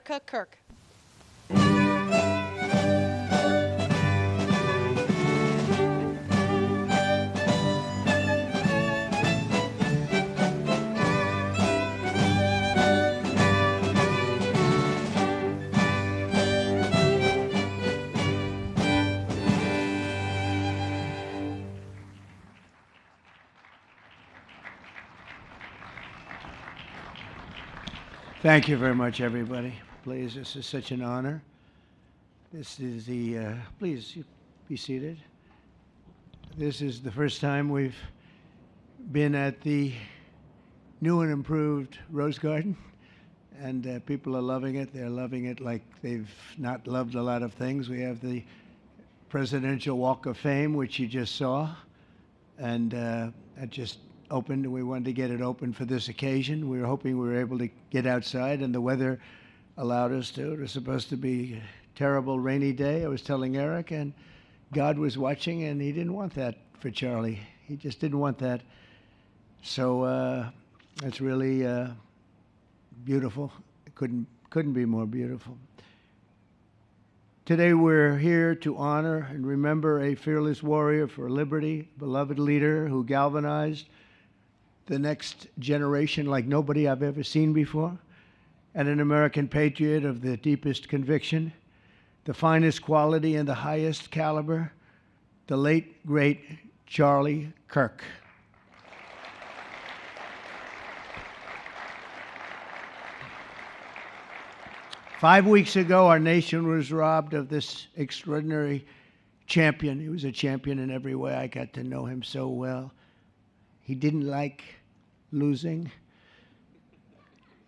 Charlie Kirk. Thank you very much, everybody. Please, this is such an honor. This is please be seated. This is the first time we've been at the new and improved Rose Garden, and people are loving it. They're loving it like they've not loved a lot of things. We have the Presidential Walk of Fame, which you just saw, and that just opened, and we wanted to get it open for this occasion. We were hoping we were able to get outside, and the weather allowed us to. It was supposed to be a terrible rainy day. I was telling Erika, and God was watching, and he didn't want that for Charlie. He just didn't want that. So it's really beautiful. It couldn't be more beautiful. Today we're here to honor and remember a fearless warrior for liberty, beloved leader who galvanized the next generation like nobody I've ever seen before, and an American patriot of the deepest conviction, the finest quality and the highest caliber, the late, great Charlie Kirk. Five weeks ago, our nation was robbed of this extraordinary champion. He was a champion in every way. I got to know him so well. He didn't like losing,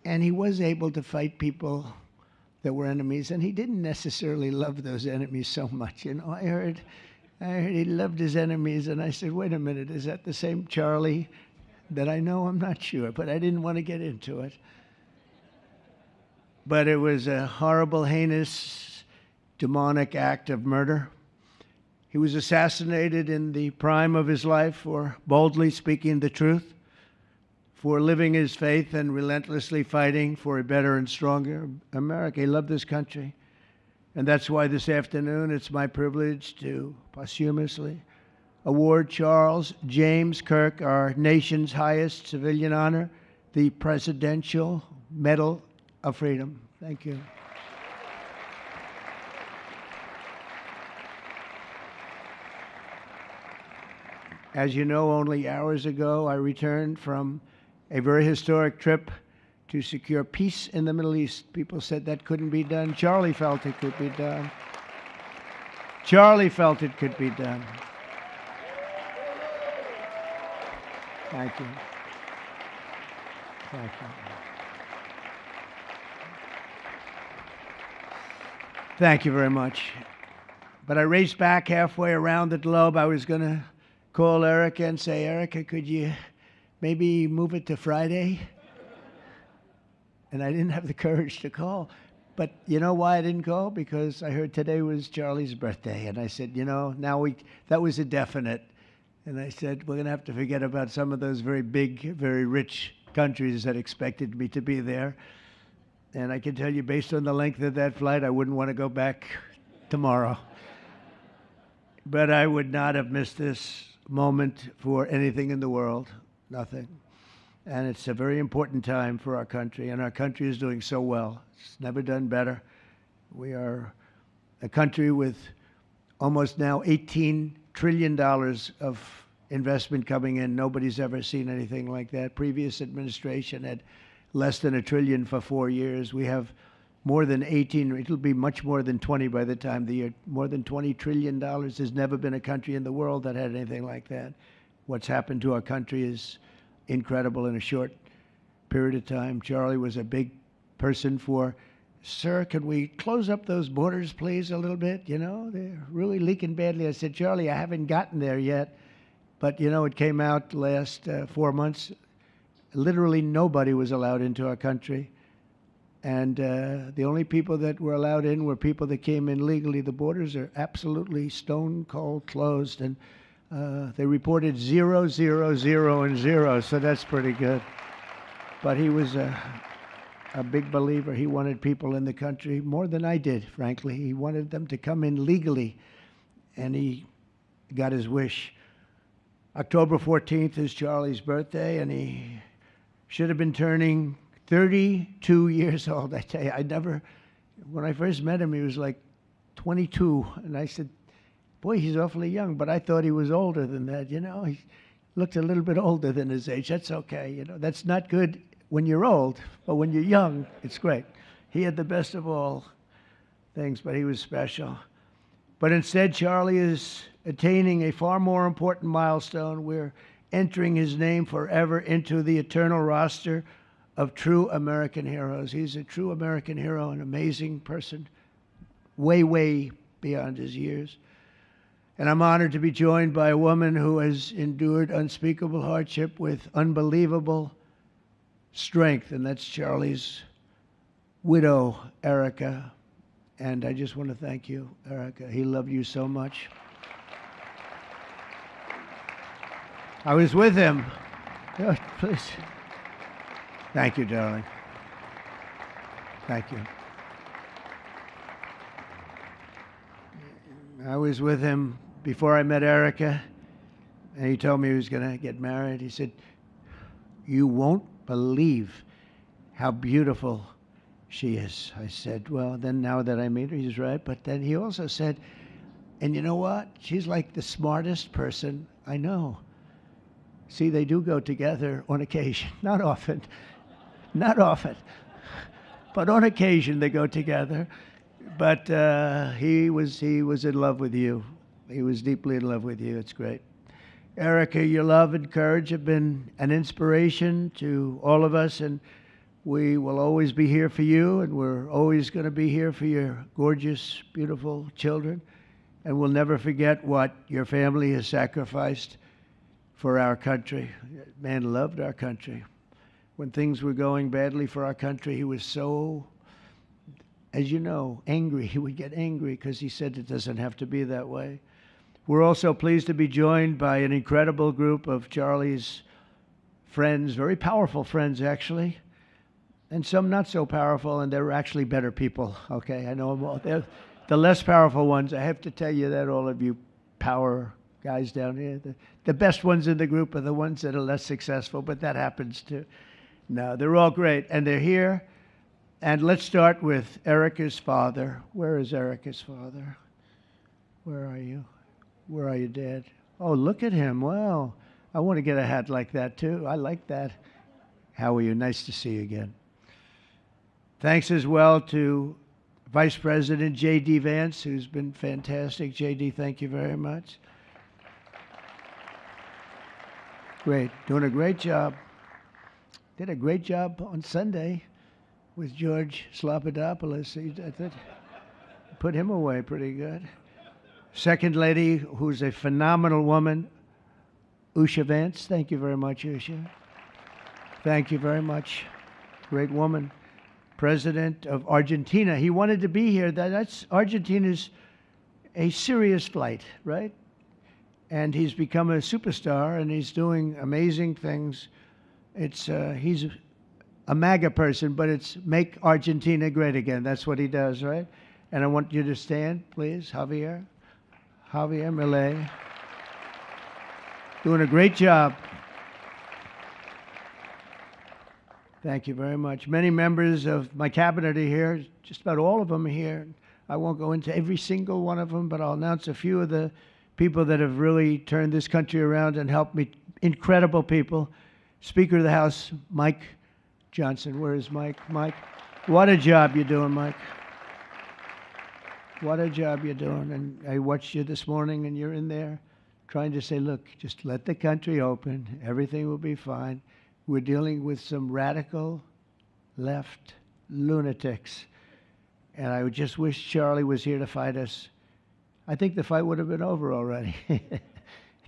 and he was able to fight people that were enemies, and he didn't necessarily love those enemies so much. You know, I heard he loved his enemies, and I said, wait a minute, is that the same Charlie that I know? I'm not sure, but I didn't want to get into it. But it was a horrible, heinous, demonic act of murder. He was assassinated in the prime of his life for boldly speaking the truth, for living his faith and relentlessly fighting for a better and stronger America. He loved this country. And that's why this afternoon it's my privilege to posthumously award Charles James Kirk our nation's highest civilian honor, the Presidential Medal of Freedom. Thank you. As you know, only hours ago, I returned from a very historic trip to secure peace in the Middle East. People said that couldn't be done. Charlie felt it could be done. Charlie felt it could be done. Thank you. Thank you. Thank you very much. But I raced back halfway around the globe. I was going to call Erika and say, Erika, could you maybe move it to Friday? And I didn't have the courage to call. But you know why I didn't call? Because I heard today was Charlie's birthday. And I said, you know, that was a definite. And I said, we're going to have to forget about some of those very big, very rich countries that expected me to be there. And I can tell you, based on the length of that flight, I wouldn't want to go back tomorrow. But I would not have missed this moment for anything in the world. Nothing. And it's a very important time for our country, and our country is doing so well. It's never done better. We are a country with almost now $18 trillion of investment coming in. Nobody's ever seen anything like that. Previous administration had less than $1 trillion for 4 years. We have more than 18, it'll be much more than 20 by the time the year, more than $20 trillion. There's never been a country in the world that had anything like that. What's happened to our country is incredible in a short period of time. Charlie was a big person for, sir, can we close up those borders, please, a little bit? You know, they're really leaking badly. I said, Charlie, I haven't gotten there yet. But, you know, it came out last 4 months. Literally nobody was allowed into our country. And the only people that were allowed in were people that came in legally. The borders are absolutely stone cold closed. And they reported 0, 0, 0, and 0, so that's pretty good. But he was a big believer. He wanted people in the country more than I did, frankly. He wanted them to come in legally, and he got his wish. October 14th is Charlie's birthday, and he should have been turning 32 years old. I tell you, when I first met him, he was like 22, and I said, boy, he's awfully young, but I thought he was older than that, you know. He looked a little bit older than his age. That's okay, you know. That's not good when you're old, but when you're young, it's great. He had the best of all things, but he was special. But instead, Charlie is attaining a far more important milestone. We're entering his name forever into the eternal roster of true American heroes. He's a true American hero, an amazing person, way, way beyond his years. And I'm honored to be joined by a woman who has endured unspeakable hardship with unbelievable strength, and that's Charlie's widow, Erika. And I just want to thank you, Erika. He loved you so much. I was with him. Oh, please. Thank you, darling. Thank you. I was with him before I met Erika, and he told me he was going to get married. He said, you won't believe how beautiful she is. I said, well, then now that I meet her, he's right. But then he also said, and you know what? She's like the smartest person I know. See, they do go together on occasion. Not often. Not often. But on occasion they go together. But he was in love with you. He was deeply in love with you. It's great. Erika, your love and courage have been an inspiration to all of us, and we will always be here for you, and we're always going to be here for your gorgeous, beautiful children, and we'll never forget what your family has sacrificed for our country. Man loved our country. When things were going badly for our country, he was so, as you know, angry. He would get angry because he said it doesn't have to be that way. We're also pleased to be joined by an incredible group of Charlie's friends, very powerful friends, actually, and some not so powerful, and they're actually better people, okay? I know them all. They're the less powerful ones. I have to tell you that, all of you power guys down here. The best ones in the group are the ones that are less successful, but that happens too. No, they're all great, and they're here. And let's start with Erika's father. Where is Erika's father? Where are you? Where are you, Dad? Oh, look at him. Wow. I want to get a hat like that, too. I like that. How are you? Nice to see you again. Thanks as well to Vice President J.D. Vance, who's been fantastic. J.D., thank you very much. Great. Doing a great job. Did a great job on Sunday with George Slopadopoulos. I thought put him away pretty good. Second lady, who's a phenomenal woman, Usha Vance. Thank you very much, Usha. Thank you very much. Great woman. President of Argentina. He wanted to be here. That's Argentina's a serious flight, right? And he's become a superstar, and he's doing amazing things. He's a MAGA person, but it's make Argentina great again. That's what he does, right? And I want you to stand, please, Javier Milei. Doing a great job. Thank you very much. Many members of my cabinet are here. Just about all of them are here. I won't go into every single one of them, but I'll announce a few of the people that have really turned this country around and helped me. Incredible people. Speaker of the House, Mike Johnson. Where is Mike? Mike, what a job you're doing, Mike. What a job you're doing. And I watched you this morning, and you're in there trying to say, look, just let the country open. Everything will be fine. We're dealing with some radical left lunatics. And I would just wish Charlie was here to fight us. I think the fight would have been over already.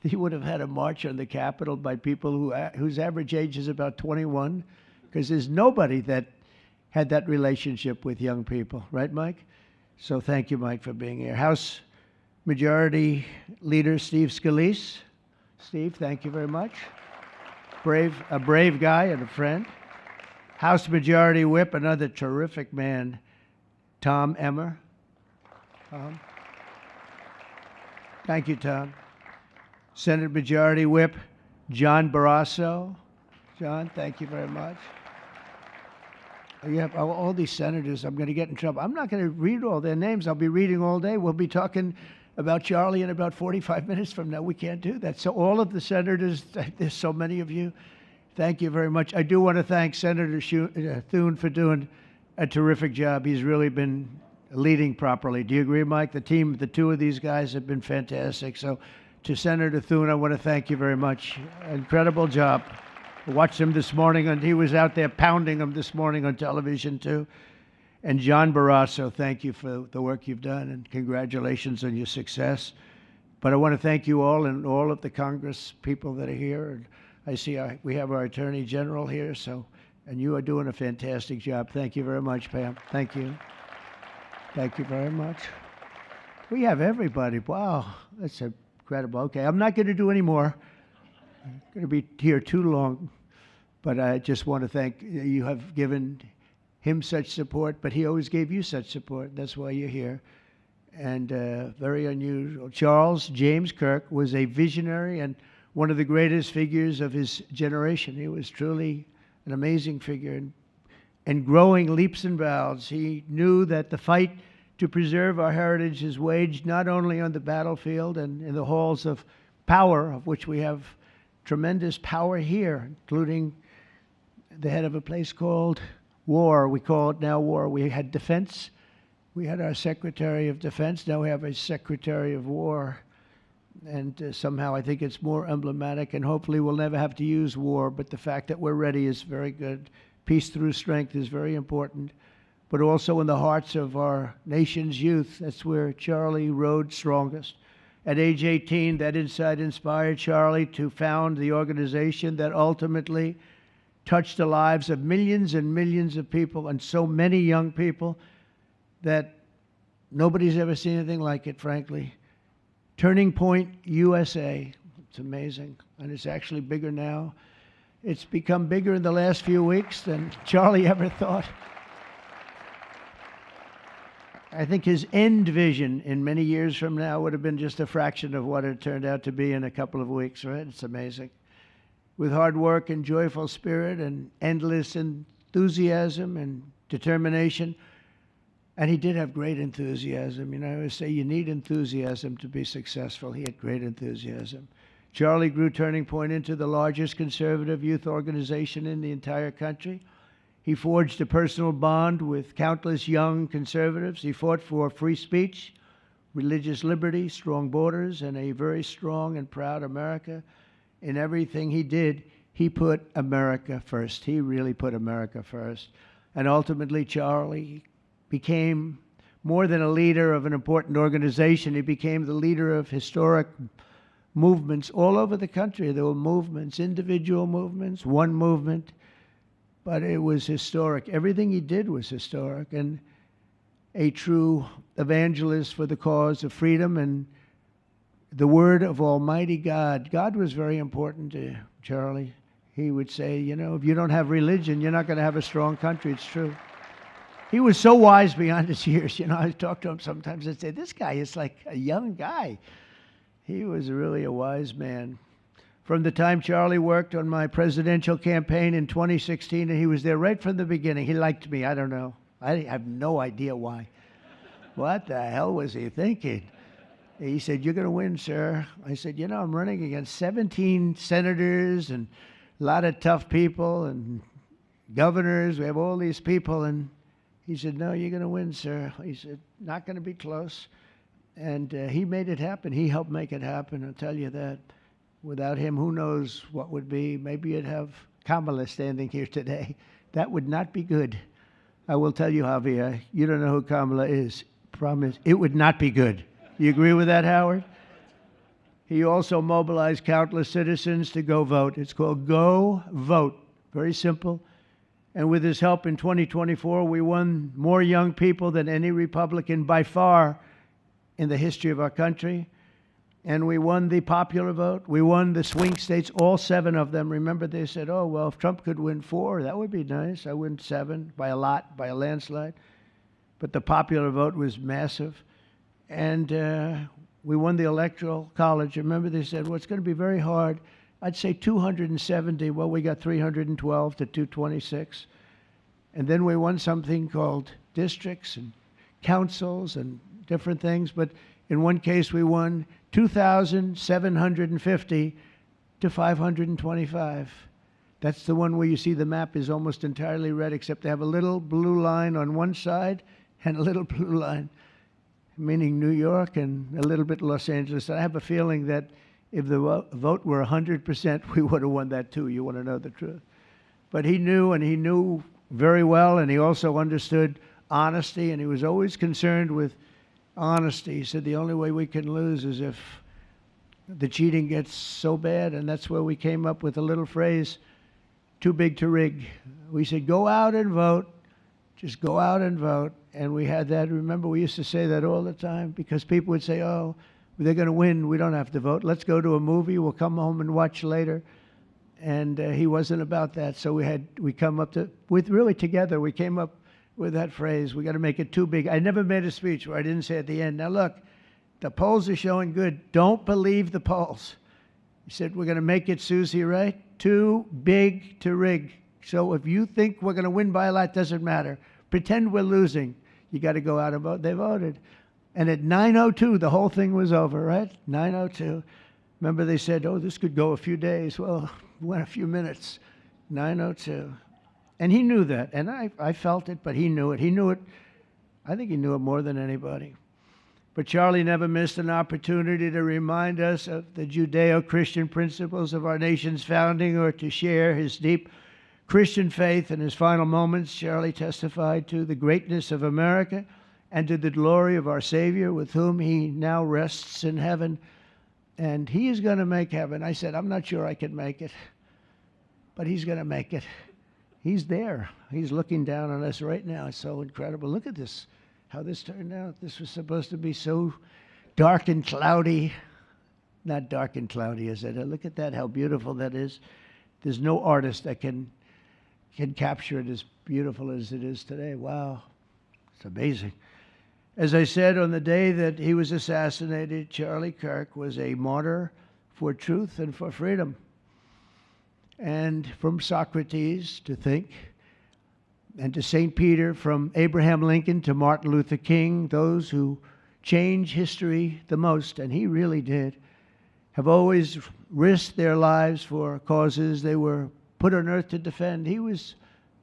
He would have had a march on the Capitol by people whose average age is about 21, because there's nobody that had that relationship with young people. Right, Mike? So thank you, Mike, for being here. House Majority Leader Steve Scalise. Steve, thank you very much. A brave guy and a friend. House Majority Whip, another terrific man, Tom Emmer. Thank you, Tom. Senate Majority Whip, John Barrasso. John, thank you very much. You have all these senators. I'm going to get in trouble. I'm not going to read all their names. I'll be reading all day. We'll be talking about Charlie in about 45 minutes from now. We can't do that. So all of the senators, there's so many of you, thank you very much. I do want to thank Senator Thune for doing a terrific job. He's really been leading properly. Do you agree, Mike? The team, the two of these guys have been fantastic. So to Senator Thune, I want to thank you very much. Incredible job. I watched him this morning, and he was out there pounding them this morning on television, too. And John Barrasso, thank you for the work you've done, and congratulations on your success. But I want to thank you all and all of the Congress people that are here. And I see we have our Attorney General here, and you are doing a fantastic job. Thank you very much, Pam. Thank you. Thank you very much. We have everybody. Wow, that's incredible. Okay, I'm not going to do any more. I'm going to be here too long, but I just want to thank you. Have given him such support, but he always gave you such support. That's why you're here. And very unusual. Charles James Kirk was a visionary and one of the greatest figures of his generation. He was truly an amazing figure and growing leaps and bounds. He knew that the fight to preserve our heritage is waged not only on the battlefield and in the halls of power, of which we have tremendous power here, including the head of a place called War. We call it now War. We had Defense. We had our Secretary of Defense. Now we have a Secretary of War. And somehow I think it's more emblematic, and hopefully we'll never have to use war, but the fact that we're ready is very good. Peace through strength is very important, but also in the hearts of our nation's youth. That's where Charlie rode strongest. At age 18, that insight inspired Charlie to found the organization that ultimately touched the lives of millions and millions of people, and so many young people that nobody's ever seen anything like it, frankly. Turning Point USA. It's amazing, and it's actually bigger now. It's become bigger in the last few weeks than Charlie ever thought. I think his end vision in many years from now would have been just a fraction of what it turned out to be in a couple of weeks, right? It's amazing. With hard work and joyful spirit and endless enthusiasm and determination. And he did have great enthusiasm. You know, I always say you need enthusiasm to be successful. He had great enthusiasm. Charlie grew Turning Point into the largest conservative youth organization in the entire country. He forged a personal bond with countless young conservatives. He fought for free speech, religious liberty, strong borders, and a very strong and proud America. In everything he did, he put America first. He really put America first. And ultimately, Charlie became more than a leader of an important organization. He became the leader of historic movements all over the country. There were movements, individual movements, one movement, but it was historic. Everything he did was historic, and a true evangelist for the cause of freedom and the word of Almighty God. God was very important to Charlie. He would say, you know, if you don't have religion, you're not going to have a strong country. It's true. He was so wise beyond his years. You know, I talk to him sometimes and say, this guy is like a young guy. He was really a wise man. From the time Charlie worked on my presidential campaign in 2016, and he was there right from the beginning. He liked me. I don't know. I have no idea why. What the hell was he thinking? He said, you're going to win, sir. I said, you know, I'm running against 17 senators and a lot of tough people and governors. We have all these people. And he said, no, you're going to win, sir. He said, not going to be close. And he made it happen. He helped make it happen, I'll tell you that. Without him, who knows what would be. Maybe you'd have Kamala standing here today. That would not be good. I will tell you, Javier, you don't know who Kamala is. Promise, it would not be good. You agree with that, Howard? He also mobilized countless citizens to go vote. It's called Go Vote. Very simple. And with his help in 2024, we won more young people than any Republican by far in the history of our country. And we won the popular vote. We won the swing states, all 7 of them. Remember, they said, oh, well, if Trump could win 4, that would be nice. I win 7 by a lot, by a landslide. But the popular vote was massive. And we won the Electoral College. Remember, they said, well, it's going to be very hard. I'd say 270. Well, we got 312 to 226. And then we won something called districts and councils and different things. But in one case, we won 2,750 to 525. That's the one where you see the map is almost entirely red, except they have a little blue line on one side and a little blue line, meaning New York and a little bit Los Angeles. I have a feeling that if the vote were 100%, we would have won that too. You want to know the truth. But he knew, and he knew very well, and he also understood honesty, and he was always concerned with honesty. He said the only way we can lose is if the cheating gets so bad, and that's where we came up with a little phrase, too big to rig. We said, go out and vote. Just go out and vote. And we had that. Remember, we used to say that all the time because people would say, oh, they're going to win. We don't have to vote. Let's go to a movie. We'll come home and watch later. And he wasn't about that. So we come up with really together, we came up with that phrase, we got to make it too big. I never made a speech where I didn't say at the end, now look, the polls are showing good. Don't believe the polls. He said, we're going to make it, Susie, right? Too big to rig. So if you think we're going to win by a lot, doesn't matter. Pretend we're losing. You got to go out and vote. They voted. And at 9:02, the whole thing was over, right? 9:02. Remember they said, oh, this could go a few days. Well, it went a few minutes. 9:02. And he knew that. And I felt it, but he knew it. He knew it. I think he knew it more than anybody. But Charlie never missed an opportunity to remind us of the Judeo-Christian principles of our nation's founding or to share his deep Christian faith. In his final moments, Charlie testified to the greatness of America and to the glory of our Savior, with whom he now rests in heaven. And he is going to make heaven. I said, I'm not sure I can make it, but he's going to make it. He's there. He's looking down on us right now. It's so incredible. Look at this, how this turned out. This was supposed to be so dark and cloudy. Not dark and cloudy, is it? Look at that, how beautiful that is. There's no artist that can capture it as beautiful as it is today. Wow, it's amazing. As I said, on the day that he was assassinated, Charlie Kirk was a martyr for truth and for freedom. And from Socrates to think, and to St. Peter, from Abraham Lincoln to Martin Luther King, those who change history the most, and he really did, have always risked their lives for causes they were put on earth to defend. He was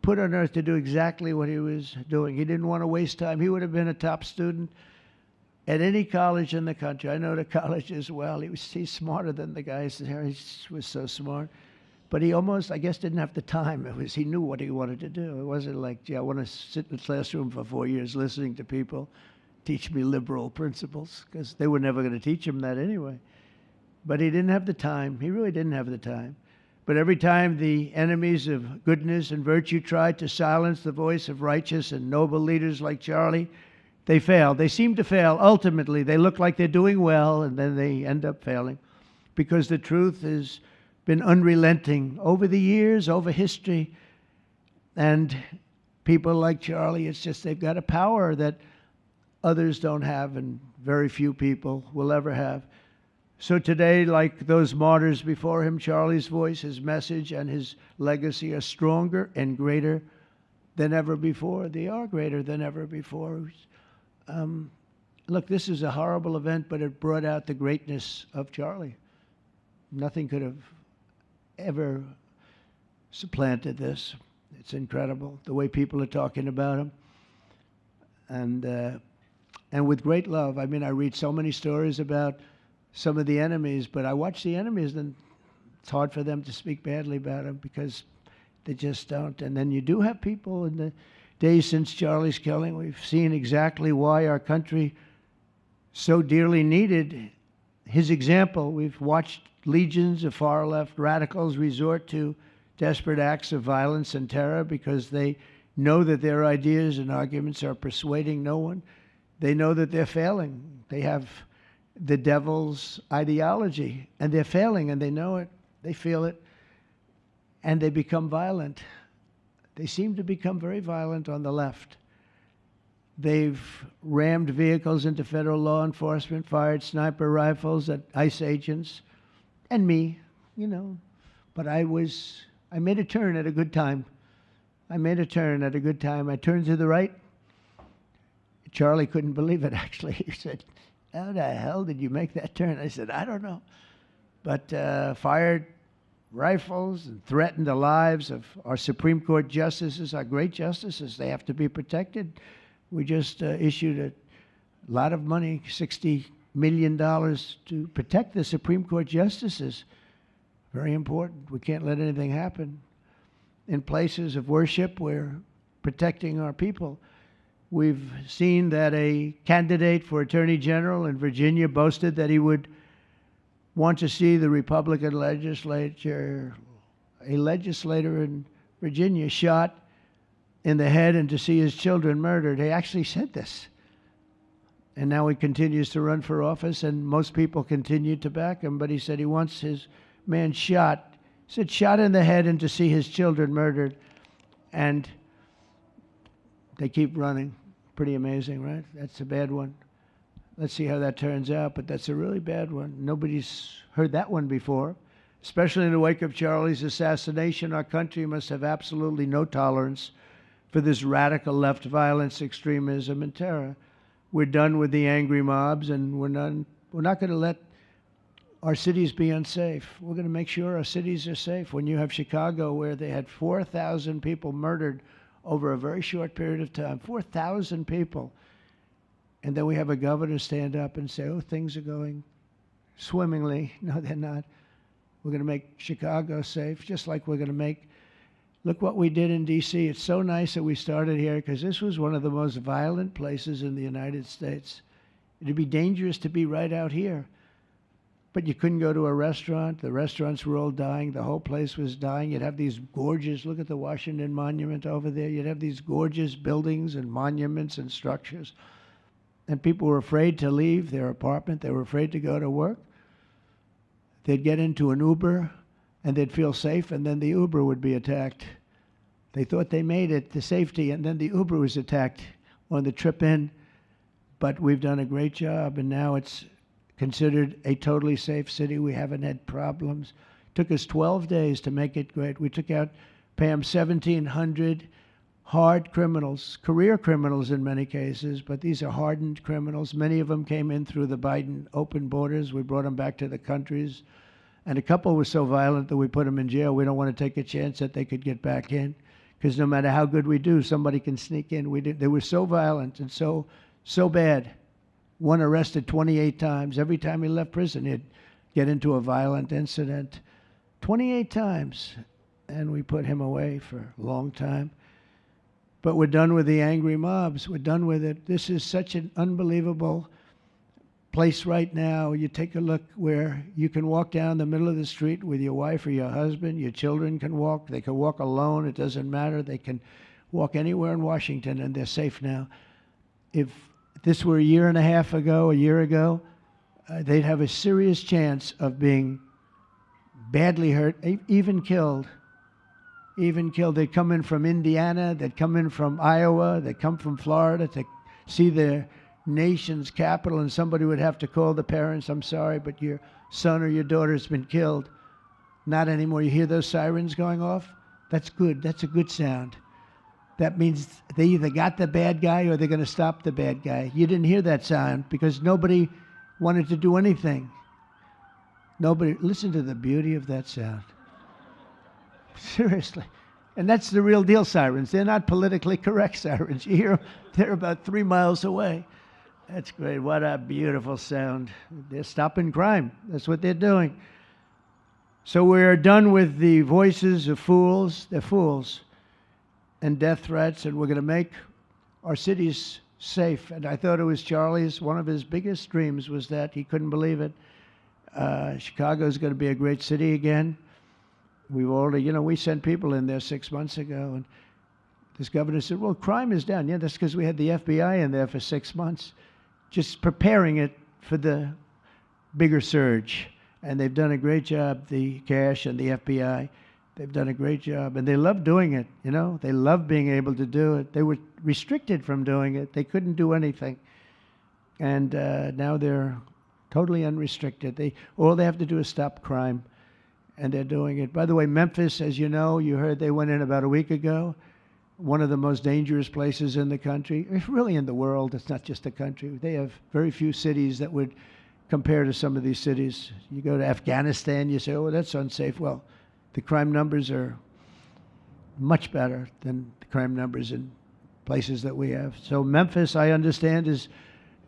put on earth to do exactly what he was doing. He didn't want to waste time. He would have been a top student at any college in the country. I know the college as well. He's smarter than the guys there. He was so smart. But he almost, I guess, didn't have the time. He knew what he wanted to do. It wasn't like, gee, I want to sit in the classroom for 4 years listening to people teach me liberal principles, because they were never going to teach him that anyway. But he didn't have the time. He really didn't have the time. But every time the enemies of goodness and virtue tried to silence the voice of righteous and noble leaders like Charlie, they failed. They seem to fail. Ultimately, they look like they're doing well, and then they end up failing, because the truth has been unrelenting over the years, over history. And people like Charlie, it's just they've got a power that others don't have, and very few people will ever have. So today, like those martyrs before him, Charlie's voice, his message, and his legacy are stronger and greater than ever before. They are greater than ever before. Look, this is a horrible event, but it brought out the greatness of Charlie. Nothing could have ever supplanted this. It's incredible, the way people are talking about him. And with great love. I mean, I read so many stories about some of the enemies, but I watch the enemies, and it's hard for them to speak badly about him because they just don't. And then you do have people in the days since Charlie's killing, we've seen exactly why our country so dearly needed his example. We've watched legions of far-left radicals resort to desperate acts of violence and terror because they know that their ideas and arguments are persuading no one. They know that they're failing. They have the devil's ideology, and they're failing, and they know it, they feel it, and they become violent. They seem to become very violent on the left. They've rammed vehicles into federal law enforcement, fired sniper rifles at ICE agents, and me, you know. But I made a turn at a good time. I made a turn at a good time. I turned to the right. Charlie couldn't believe it, actually. He said, how the hell did you make that turn? I said, I don't know. But fired rifles and threatened the lives of our Supreme Court justices, our great justices. They have to be protected. We just issued a lot of money, $60 million, to protect the Supreme Court justices. Very important. We can't let anything happen. In places of worship, we're protecting our people. We've seen that a candidate for Attorney General in Virginia boasted that he would want to see the Republican legislature, a legislator in Virginia, shot in the head and to see his children murdered. He actually said this. And now he continues to run for office, and most people continue to back him, but he said he wants his man shot. He said shot in the head and to see his children murdered. And they keep running. Pretty amazing, right? That's a bad one. Let's see how that turns out, but that's a really bad one. Nobody's heard that one before. Especially in the wake of Charlie's assassination, our country must have absolutely no tolerance for this radical left violence, extremism, and terror. We're done with the angry mobs, and we're not going to let our cities be unsafe. We're going to make sure our cities are safe. When you have Chicago, where they had 4,000 people murdered over a very short period of time, 4,000 people, and then we have a governor stand up and say, oh, things are going swimmingly. No, they're not. We're going to make Chicago safe, just like we're going to make, look what we did in D.C. It's so nice that we started here, because this was one of the most violent places in the United States. It'd be dangerous to be right out here. But you couldn't go to a restaurant. The restaurants were all dying. The whole place was dying. You'd have these gorgeous, look at the Washington Monument over there. You'd have these gorgeous buildings and monuments and structures. And people were afraid to leave their apartment. They were afraid to go to work. They'd get into an Uber, and they'd feel safe, and then the Uber would be attacked. They thought they made it to safety, and then the Uber was attacked on the trip in. But we've done a great job, and now it's considered a totally safe city. We haven't had problems. It took us 12 days to make it great. We took out, Pam, 1,700 hard criminals, career criminals in many cases, but these are hardened criminals. Many of them came in through the Biden open borders. We brought them back to the countries. And a couple were so violent that we put them in jail. We don't want to take a chance that they could get back in, because no matter how good we do, somebody can sneak in. They were so violent and so bad. One arrested 28 times. Every time he left prison, he'd get into a violent incident. 28 times. And we put him away for a long time. But we're done with the angry mobs. We're done with it. This is such an unbelievable place right now. You take a look where you can walk down the middle of the street with your wife or your husband. Your children can walk. They can walk alone. It doesn't matter. They can walk anywhere in Washington, and they're safe now. If this were a year ago, they'd have a serious chance of being badly hurt, even killed. They'd come in from Indiana, they'd come in from Iowa, they'd come from Florida to see their nation's capital, and somebody would have to call the parents, I'm sorry, but your son or your daughter's been killed. Not anymore. You hear those sirens going off? That's good. That's a good sound. That means they either got the bad guy or they're going to stop the bad guy. You didn't hear that sound because nobody wanted to do anything. Nobody, listen to the beauty of that sound. Seriously. And that's the real deal sirens. They're not politically correct sirens. You hear them, they're about 3 miles away. That's great. What a beautiful sound. They're stopping crime. That's what they're doing. So we're done with the voices of fools. They're fools. And death threats, and we're going to make our cities safe. And I thought it was Charlie's, one of his biggest dreams was that he couldn't believe it. Chicago's going to be a great city again. We've already, we sent people in there 6 months ago, and this governor said, well, crime is down. Yeah, that's because we had the FBI in there for 6 months, just preparing it for the bigger surge. And they've done a great job, the cash and the FBI. They've done a great job. And they love doing it, you know. They love being able to do it. They were restricted from doing it. They couldn't do anything. And now they're totally unrestricted. All they have to do is stop crime. And they're doing it. By the way, Memphis, as you know, you heard they went in about a week ago. One of the most dangerous places in the country. It's really in the world. It's not just the country. They have very few cities that would compare to some of these cities. You go to Afghanistan, you say, oh, that's unsafe. Well, the crime numbers are much better than the crime numbers in places that we have. So Memphis, I understand, is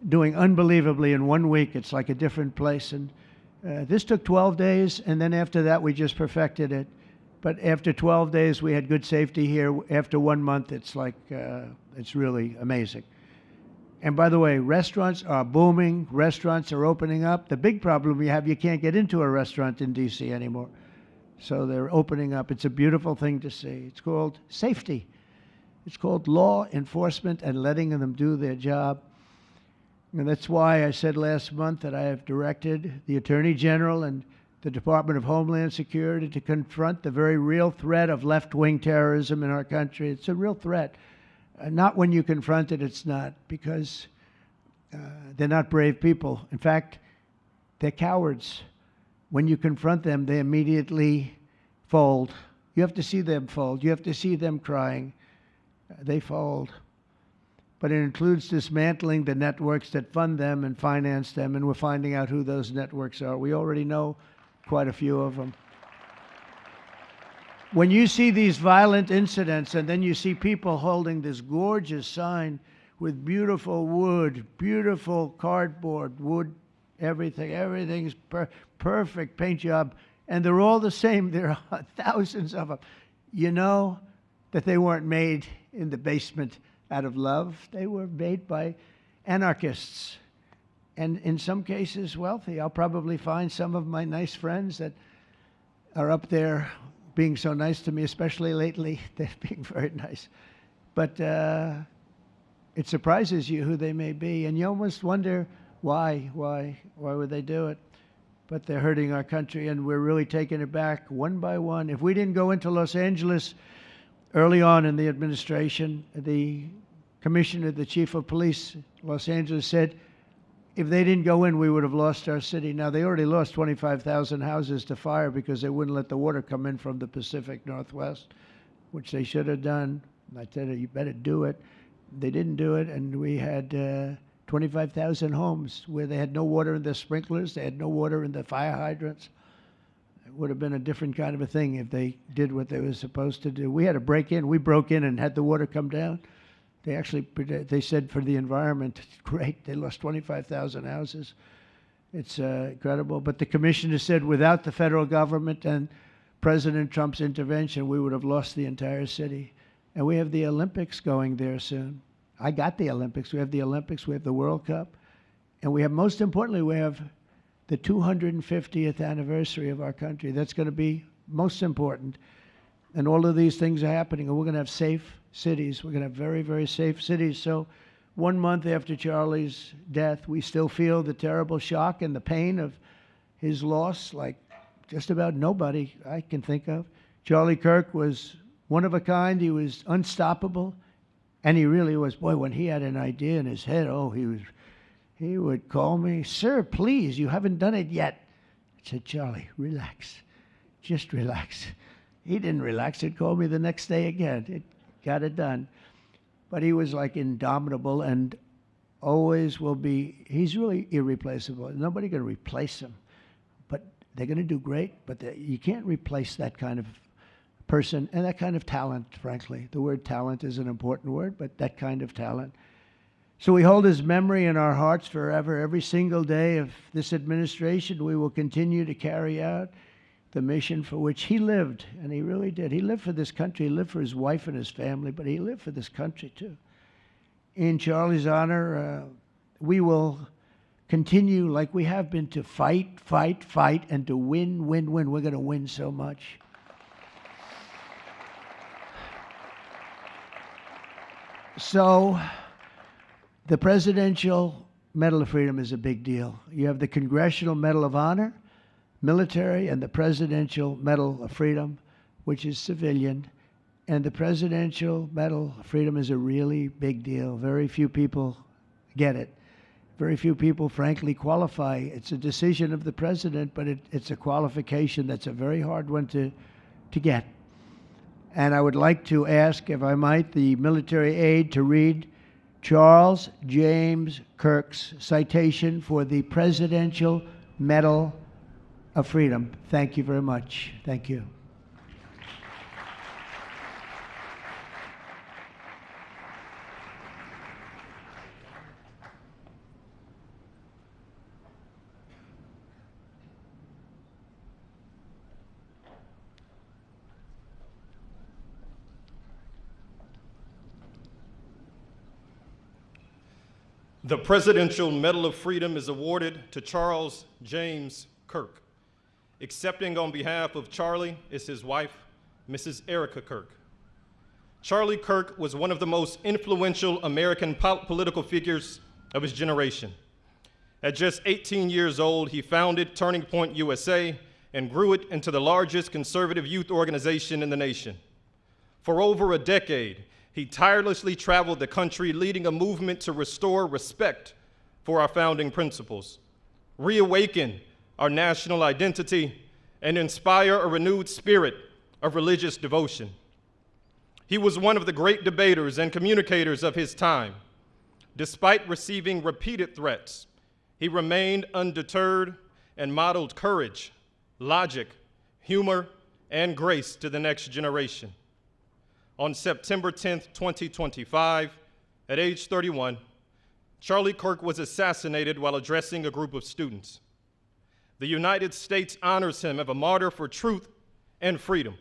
doing unbelievably in 1 week. It's like a different place. And this took 12 days, and then after that, we just perfected it. But after 12 days, we had good safety here. After 1 month, it's like, it's really amazing. And by the way, restaurants are booming. Restaurants are opening up. The big problem we have, you can't get into a restaurant in D.C. anymore. So they're opening up. It's a beautiful thing to see. It's called safety. It's called law enforcement and letting them do their job. And that's why I said last month that I have directed the Attorney General and the Department of Homeland Security to confront the very real threat of left-wing terrorism in our country. It's a real threat. Not when you confront it, it's not, because they're not brave people. In fact, they're cowards. When you confront them, they immediately fold. You have to see them fold. You have to see them crying. They fold. But it includes dismantling the networks that fund them and finance them, and we're finding out who those networks are. We already know quite a few of them. When you see these violent incidents, and then you see people holding this gorgeous sign with beautiful wood, beautiful cardboard, wood, everything's perfect paint job, and they're all the same. There are thousands of them. You know that they weren't made in the basement out of love. They were made by anarchists, and in some cases wealthy. I'll probably find some of my nice friends that are up there being so nice to me, especially lately. They're being very nice. But it surprises you who they may be, and you almost wonder why would they do it? But they're hurting our country, and we're really taking it back one by one. If we didn't go into Los Angeles early on in the administration, the commissioner, the chief of police, Los Angeles, said if they didn't go in, we would have lost our city. Now, they already lost 25,000 houses to fire because they wouldn't let the water come in from the Pacific Northwest, which they should have done. And I said, you better do it. They didn't do it, and we had 25,000 homes where they had no water in the sprinklers, they had no water in the fire hydrants. It would have been a different kind of a thing if they did what they were supposed to do. We had to break in. We broke in and had the water come down. They said for the environment, great, they lost 25,000 houses. It's incredible. But the commissioner said without the federal government and President Trump's intervention, we would have lost the entire city. And we have the Olympics going there soon. I got the Olympics. We have the Olympics. We have the World Cup. And we have, most importantly, we have the 250th anniversary of our country. That's going to be most important. And all of these things are happening. And we're going to have safe cities. We're going to have very, very safe cities. So 1 month after Charlie's death, we still feel the terrible shock and the pain of his loss like just about nobody I can think of. Charlie Kirk was one of a kind. He was unstoppable. And he really was. Boy, when he had an idea in his head, he would call me, sir, please, you haven't done it yet. I said, Charlie, relax. Just relax. He didn't relax. He'd call me the next day again. It got it done. But he was like indomitable and always will be. He's really irreplaceable. Nobody going to replace him. But they're going to do great. But you can't replace that kind of person and that kind of talent, frankly. The word talent is an important word, but that kind of talent. So we hold his memory in our hearts forever. Every single day of this administration, we will continue to carry out the mission for which he lived, and he really did. He lived for this country. He lived for his wife and his family, but he lived for this country too. In Charlie's honor, we will continue like we have been to fight, fight, fight, and to win, win, win. We're going to win so much. So the presidential Medal of Freedom is a big deal. You have the Congressional Medal of Honor, military, and the Presidential Medal of Freedom, which is civilian. And the Presidential Medal of Freedom is a really big deal. Very few people get it. Very few people, frankly, qualify. It's a decision of the president, but it's a qualification that's a very hard one to get. And I would like to ask, if I might, the military aide to read Charles James Kirk's citation for the Presidential Medal of Freedom. Thank you very much. Thank you. The Presidential Medal of Freedom is awarded to Charles James Kirk. Accepting on behalf of Charlie is his wife, Mrs. Erika Kirk. Charlie Kirk was one of the most influential American political figures of his generation. At just 18 years old, he founded Turning Point USA and grew it into the largest conservative youth organization in the nation. For over a decade, he tirelessly traveled the country, leading a movement to restore respect for our founding principles, reawaken our national identity, and inspire a renewed spirit of religious devotion. He was one of the great debaters and communicators of his time. Despite receiving repeated threats, he remained undeterred and modeled courage, logic, humor, and grace to the next generation. On September 10th, 2025, at age 31, Charlie Kirk was assassinated while addressing a group of students. The United States honors him as a martyr for truth and freedom.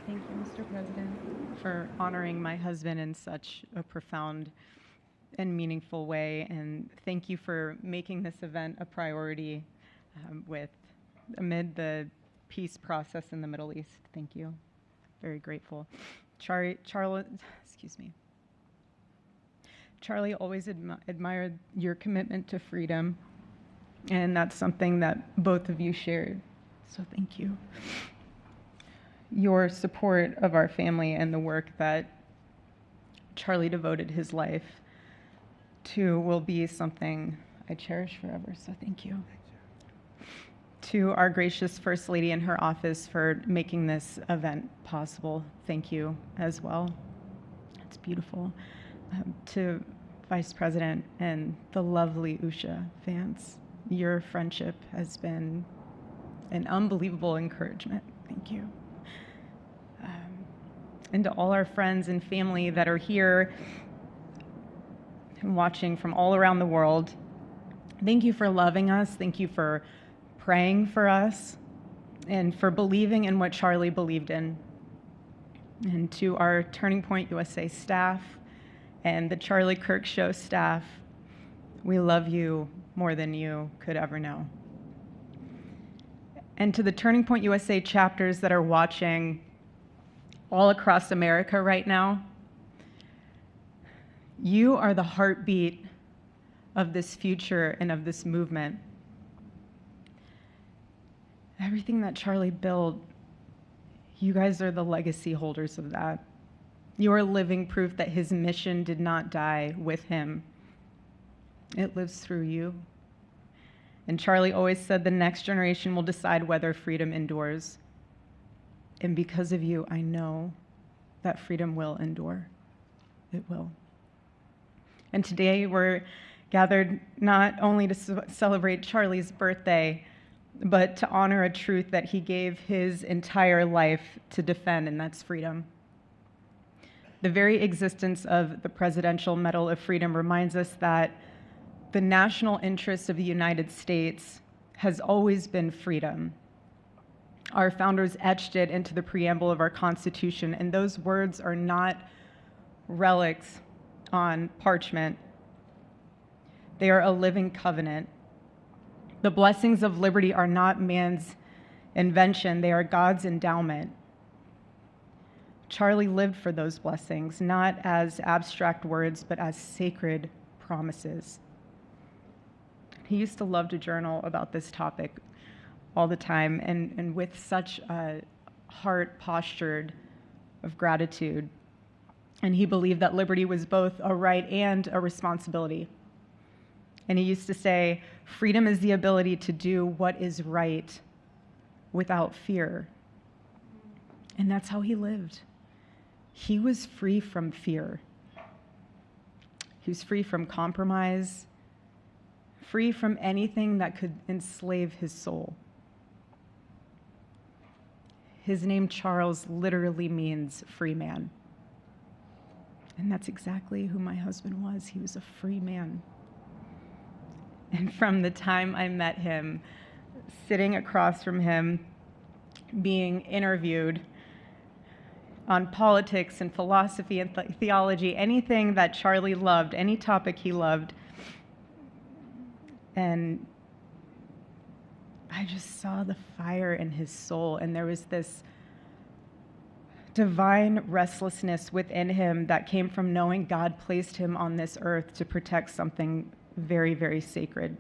Thank you, Mr. President, for honoring my husband in such a profound and meaningful way. And thank you for making this event a priority amid the peace process in the Middle East. Thank you. Very grateful. Charlie always admired your commitment to freedom, and that's something that both of you shared. So thank you. Your support of our family and the work that Charlie devoted his life to will be something I cherish forever, so thank you. To our gracious First Lady in her office for making this event possible, thank you as well. It's beautiful. To Vice President and the lovely Usha Vance, your friendship has been an unbelievable encouragement. Thank you. And to all our friends and family that are here and watching from all around the world, thank you for loving us. Thank you for praying for us and for believing in what Charlie believed in. And to our Turning Point USA staff and the Charlie Kirk Show staff, we love you more than you could ever know. And to the Turning Point USA chapters that are watching all across America right now, you are the heartbeat of this future and of this movement. Everything that Charlie built, you guys are the legacy holders of that. You are living proof that his mission did not die with him. It lives through you. And Charlie always said the next generation will decide whether freedom endures. And because of you, I know that freedom will endure. It will. And today we're gathered not only to celebrate Charlie's birthday, but to honor a truth that he gave his entire life to defend, and that's freedom. The very existence of the Presidential Medal of Freedom reminds us that the national interest of the United States has always been freedom. Our founders etched it into the preamble of our Constitution, and those words are not relics on parchment. They are a living covenant. The blessings of liberty are not man's invention, they are God's endowment. Charlie lived for those blessings, not as abstract words, but as sacred promises. He used to love to journal about this topic all the time, and with such a heart postured of gratitude. And he believed that liberty was both a right and a responsibility. And he used to say, freedom is the ability to do what is right without fear. And that's how he lived. He was free from fear. He was free from compromise, free from anything that could enslave his soul. His name, Charles, literally means free man. And that's exactly who my husband was. He was a free man. And from the time I met him, sitting across from him, being interviewed on politics and philosophy and theology, anything that Charlie loved, any topic he loved, and I just saw the fire in his soul, and there was this divine restlessness within him that came from knowing God placed him on this earth to protect something very, very sacred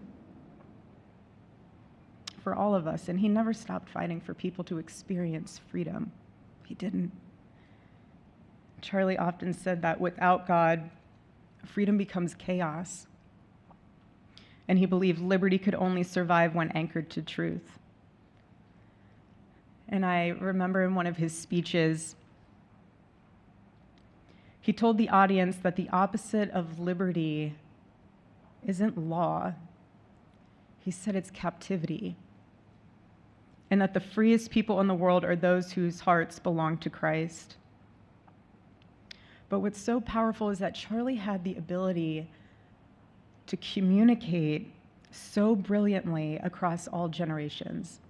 for all of us. And he never stopped fighting for people to experience freedom. He didn't. Charlie often said that without God, freedom becomes chaos. And he believed liberty could only survive when anchored to truth. And I remember in one of his speeches, he told the audience that the opposite of liberty isn't law. He said it's captivity. And that the freest people in the world are those whose hearts belong to Christ. But what's so powerful is that Charlie had the ability to communicate so brilliantly across all generations.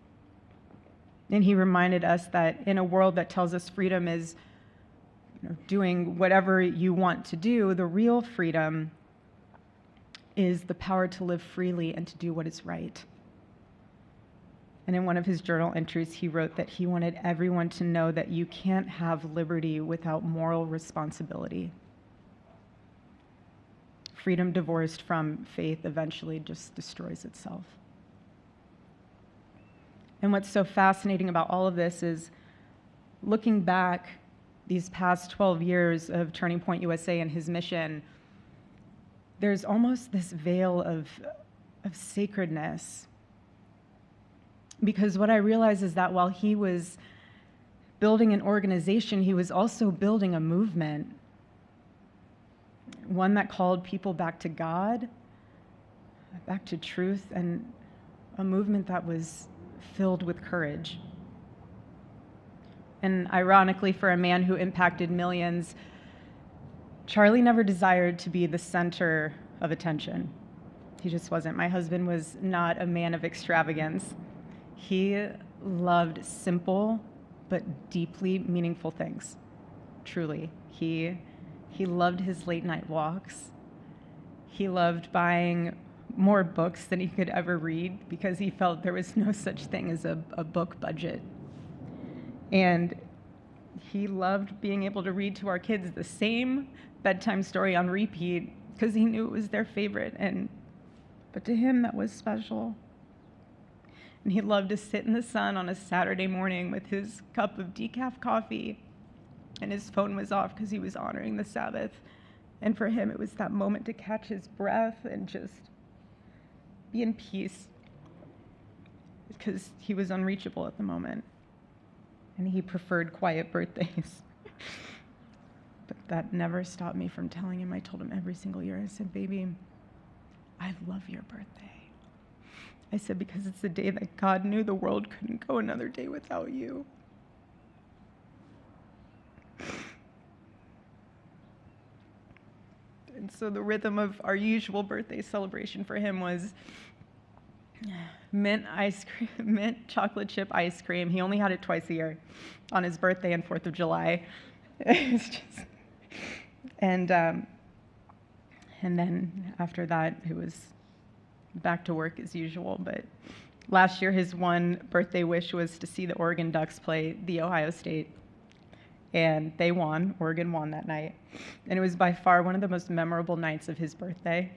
And he reminded us that in a world that tells us freedom is doing whatever you want to do, the real freedom is the power to live freely and to do what is right. And in one of his journal entries, he wrote that he wanted everyone to know that you can't have liberty without moral responsibility. Freedom divorced from faith eventually just destroys itself. And what's so fascinating about all of this is looking back these past 12 years of Turning Point USA and his mission, there's almost this veil of sacredness. Because what I realize is that while he was building an organization, he was also building a movement. One that called people back to God, back to truth, and a movement that was filled with courage. And ironically, for a man who impacted millions, Charlie never desired to be the center of attention. He just wasn't. My husband was not a man of extravagance. He loved simple but deeply meaningful things, truly. He loved his late night walks. He loved buying more books than he could ever read because he felt there was no such thing as a book budget. And he loved being able to read to our kids the same bedtime story on repeat because he knew it was their favorite. But to him, that was special. And he loved to sit in the sun on a Saturday morning with his cup of decaf coffee, and his phone was off because he was honoring the Sabbath. And for him, it was that moment to catch his breath and just be in peace, because he was unreachable at the moment. And he preferred quiet birthdays. But that never stopped me from telling him. I told him every single year, I said, baby, I love your birthday. I said, because it's the day that God knew the world couldn't go another day without you. And so the rhythm of our usual birthday celebration for him was mint ice cream, mint chocolate chip ice cream. He only had it twice a year, on his birthday and 4th of July. It's just, and then after that, it was back to work as usual. But last year, his one birthday wish was to see the Oregon Ducks play the Ohio State. And they won. Oregon won that night. And it was by far one of the most memorable nights of his birthday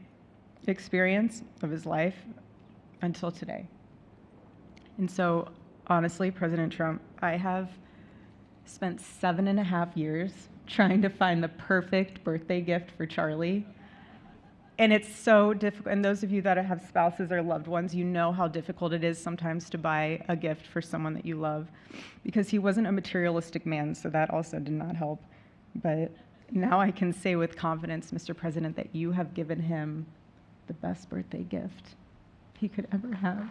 experience of his life until today. And so, honestly, President Trump, I have spent 7.5 years trying to find the perfect birthday gift for Charlie. And it's so difficult. And those of you that have spouses or loved ones, you know how difficult it is sometimes to buy a gift for someone that you love, because he wasn't a materialistic man, so that also did not help. But now I can say with confidence, Mr. President, that you have given him the best birthday gift he could ever have.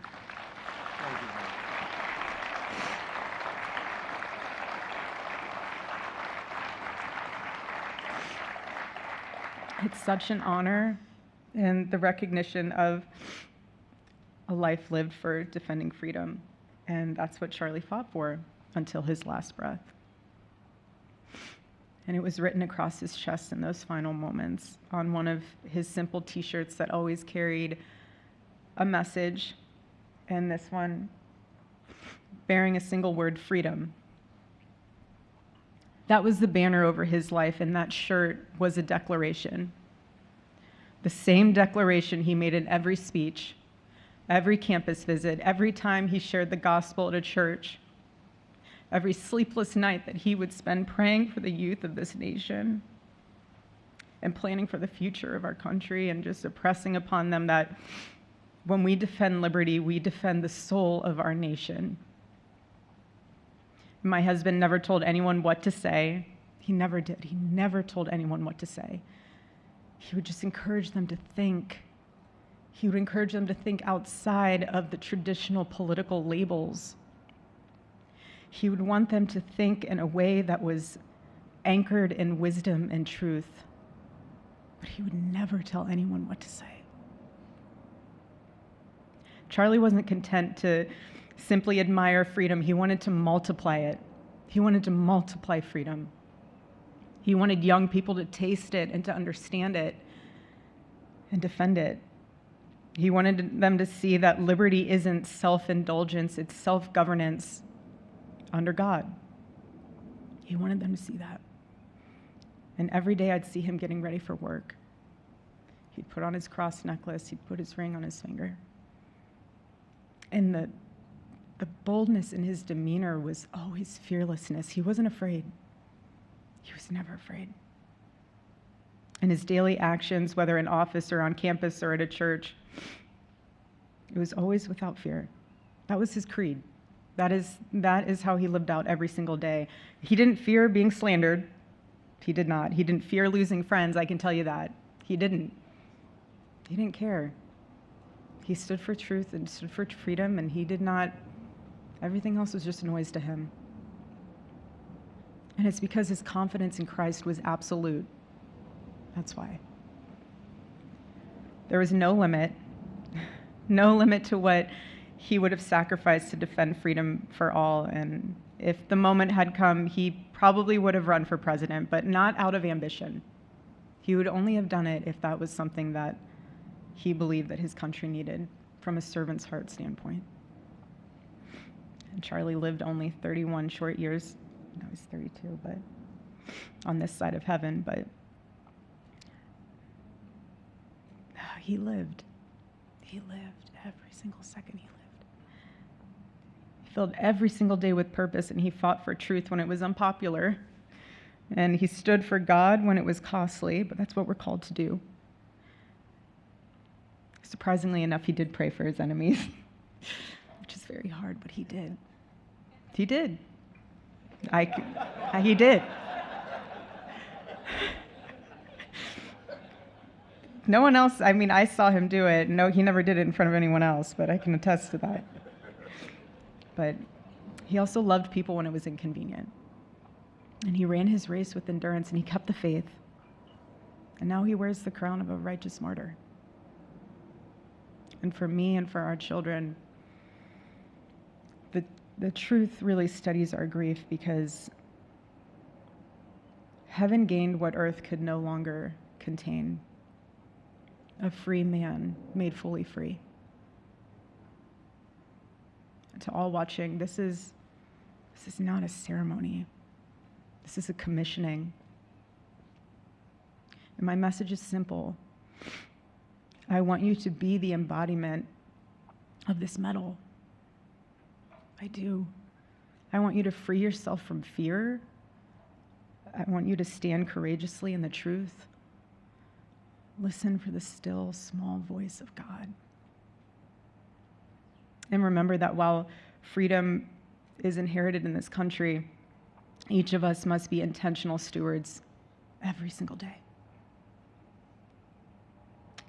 It's such an honor, and the recognition of a life lived for defending freedom. And that's what Charlie fought for until his last breath. And it was written across his chest in those final moments on one of his simple t-shirts that always carried a message, and this one bearing a single word, freedom. That was the banner over his life, and that shirt was a declaration. The same declaration he made in every speech, every campus visit, every time he shared the gospel at a church, every sleepless night that he would spend praying for the youth of this nation and planning for the future of our country, and just impressing upon them that when we defend liberty, we defend the soul of our nation. My husband never told anyone what to say. He never did. He never told anyone what to say. He would just encourage them to think. He would encourage them to think outside of the traditional political labels. He would want them to think in a way that was anchored in wisdom and truth. But he would never tell anyone what to say. Charlie wasn't content to simply admire freedom. He wanted to multiply it. He wanted to multiply freedom. He wanted young people to taste it and to understand it and defend it. He wanted them to see that liberty isn't self-indulgence, it's self-governance under God. He wanted them to see that. And every day I'd see him getting ready for work. He'd put on his cross necklace, he'd put his ring on his finger. And the boldness in his demeanor was always fearlessness. He wasn't afraid. He was never afraid. In his daily actions, whether in office or on campus or at a church, it was always without fear. That was his creed. That is how he lived out every single day. He didn't fear being slandered. He did not. He didn't fear losing friends, I can tell you that. He didn't. He didn't care. He stood for truth and stood for freedom, and he did not, everything else was just a noise to him. And it's because his confidence in Christ was absolute. That's why. There was no limit to what he would have sacrificed to defend freedom for all. And if the moment had come, he probably would have run for president, but not out of ambition. He would only have done it if that was something that he believed that his country needed from a servant's heart standpoint. And Charlie lived only 31 short years. No, he's 32, but on this side of heaven, but he lived. He lived every single second he lived. filled every single day with purpose, and he fought for truth when it was unpopular. And he stood for God when it was costly, but that's what we're called to do. Surprisingly enough, he did pray for his enemies, which is very hard, but he did. He did. He did. No one else, I mean, I saw him do it. No, he never did it in front of anyone else, but I can attest to that. But he also loved people when it was inconvenient. And he ran his race with endurance, and he kept the faith. And now he wears the crown of a righteous martyr. And for me and for our children, the truth really studies our grief, because heaven gained what earth could no longer contain: a free man made fully free. And to all watching, this is not a ceremony. This is a commissioning. And my message is simple. I want you to be the embodiment of this medal. I do. I want you to free yourself from fear. I want you to stand courageously in the truth. Listen for the still, small voice of God. And remember that while freedom is inherited in this country, each of us must be intentional stewards every single day.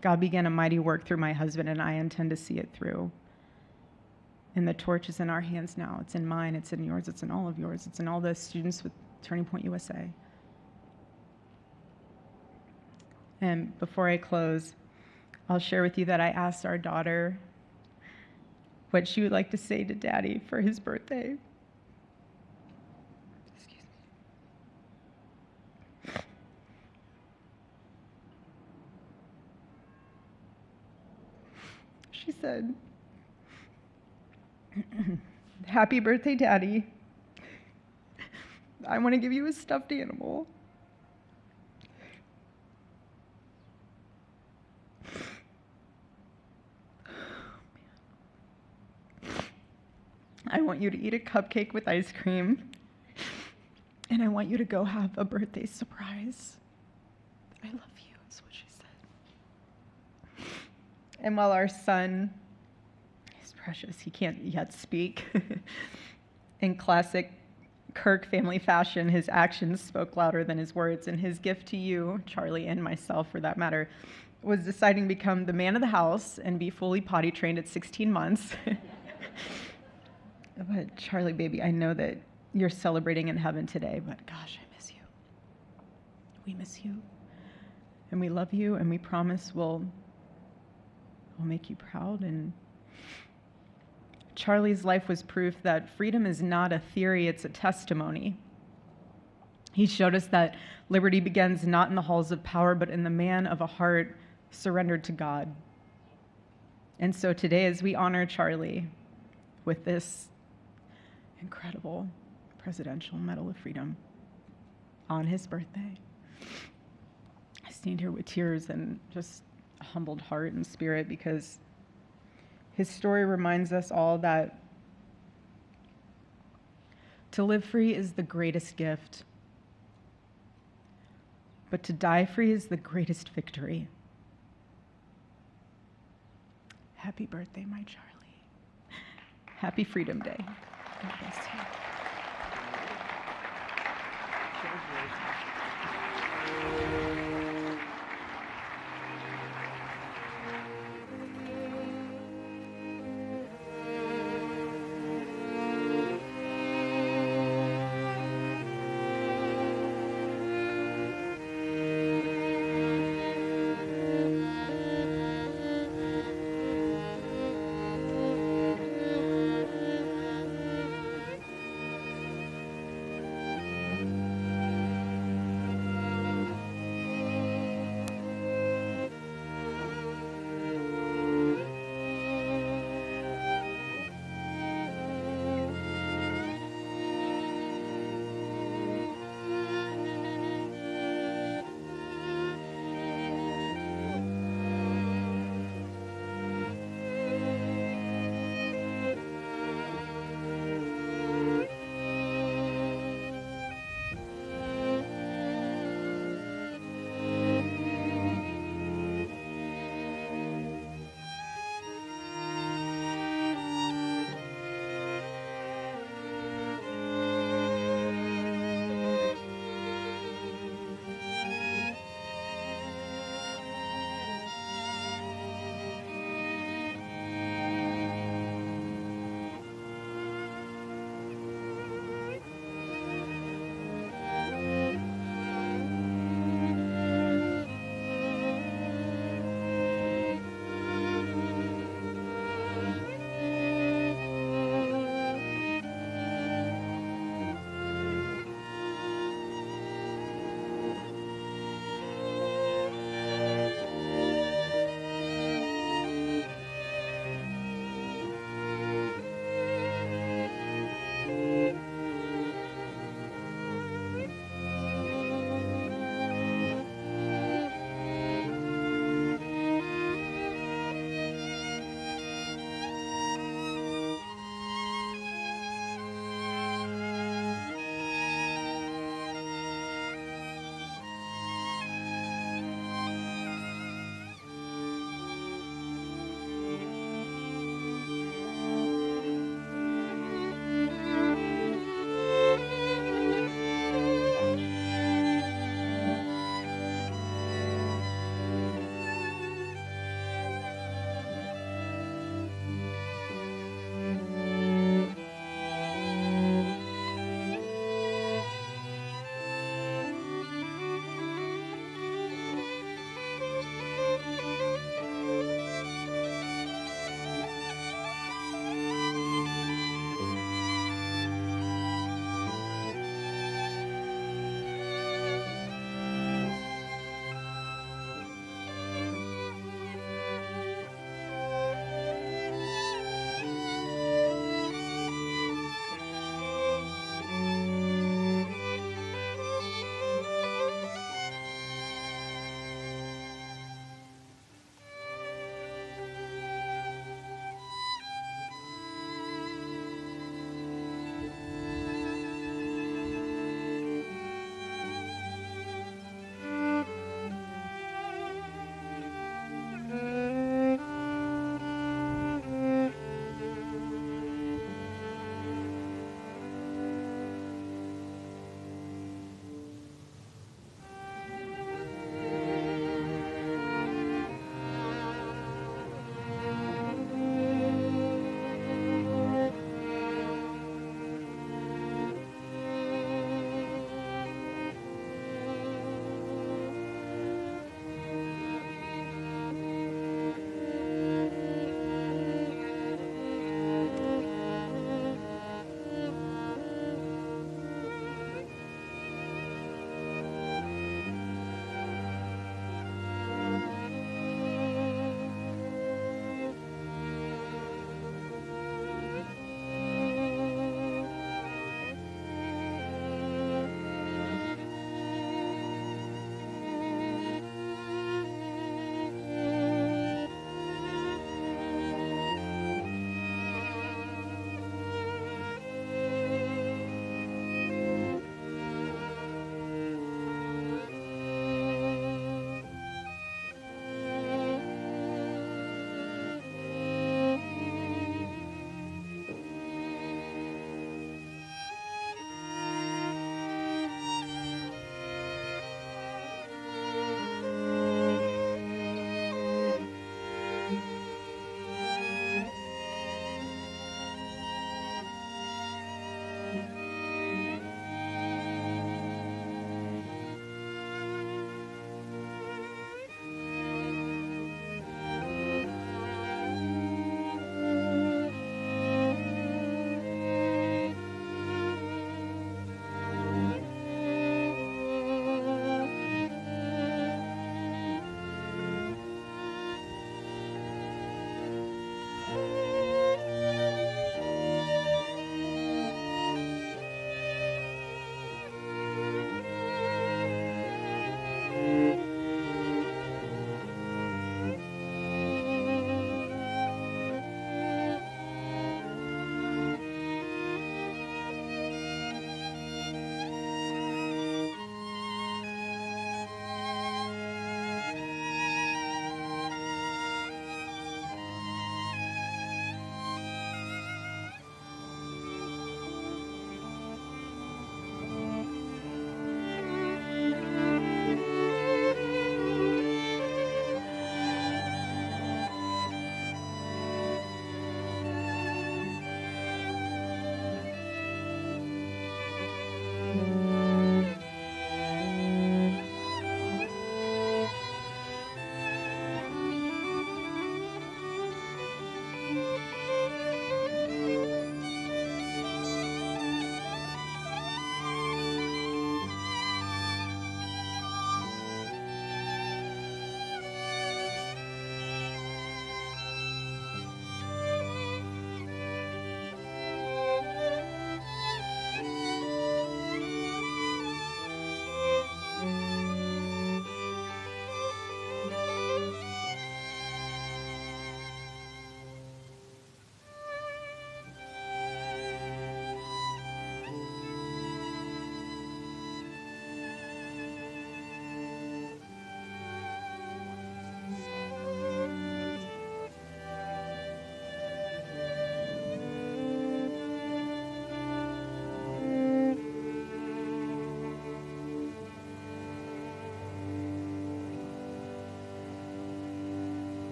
God began a mighty work through my husband, and I intend to see it through. And the torch is in our hands now. It's in mine, it's in yours, it's in all of yours, it's in all the students with Turning Point USA. And before I close, I'll share with you that I asked our daughter what she would like to say to Daddy for his birthday. Excuse me. She said, "Happy birthday, Daddy. I want to give you a stuffed animal. I want you to eat a cupcake with ice cream, and I want you to go have a birthday surprise. I love you," is what she said. And while our son is precious, he can't yet speak, in classic Kirk family fashion, his actions spoke louder than his words, and his gift to you, Charlie, and myself for that matter, was deciding to become the man of the house and be fully potty trained at 16 months. But Charlie, baby, I know that you're celebrating in heaven today, but gosh, I miss you. We miss you, and we love you, and we promise we'll make you proud. And Charlie's life was proof that freedom is not a theory, it's a testimony. He showed us that liberty begins not in the halls of power, but in the man of a heart surrendered to God. And so today, as we honor Charlie with this incredible Presidential Medal of Freedom on his birthday, I stand here with tears and just a humbled heart and spirit, because his story reminds us all that to live free is the greatest gift, but to die free is the greatest victory. Happy birthday, my Charlie. Happy Freedom Day. God bless you.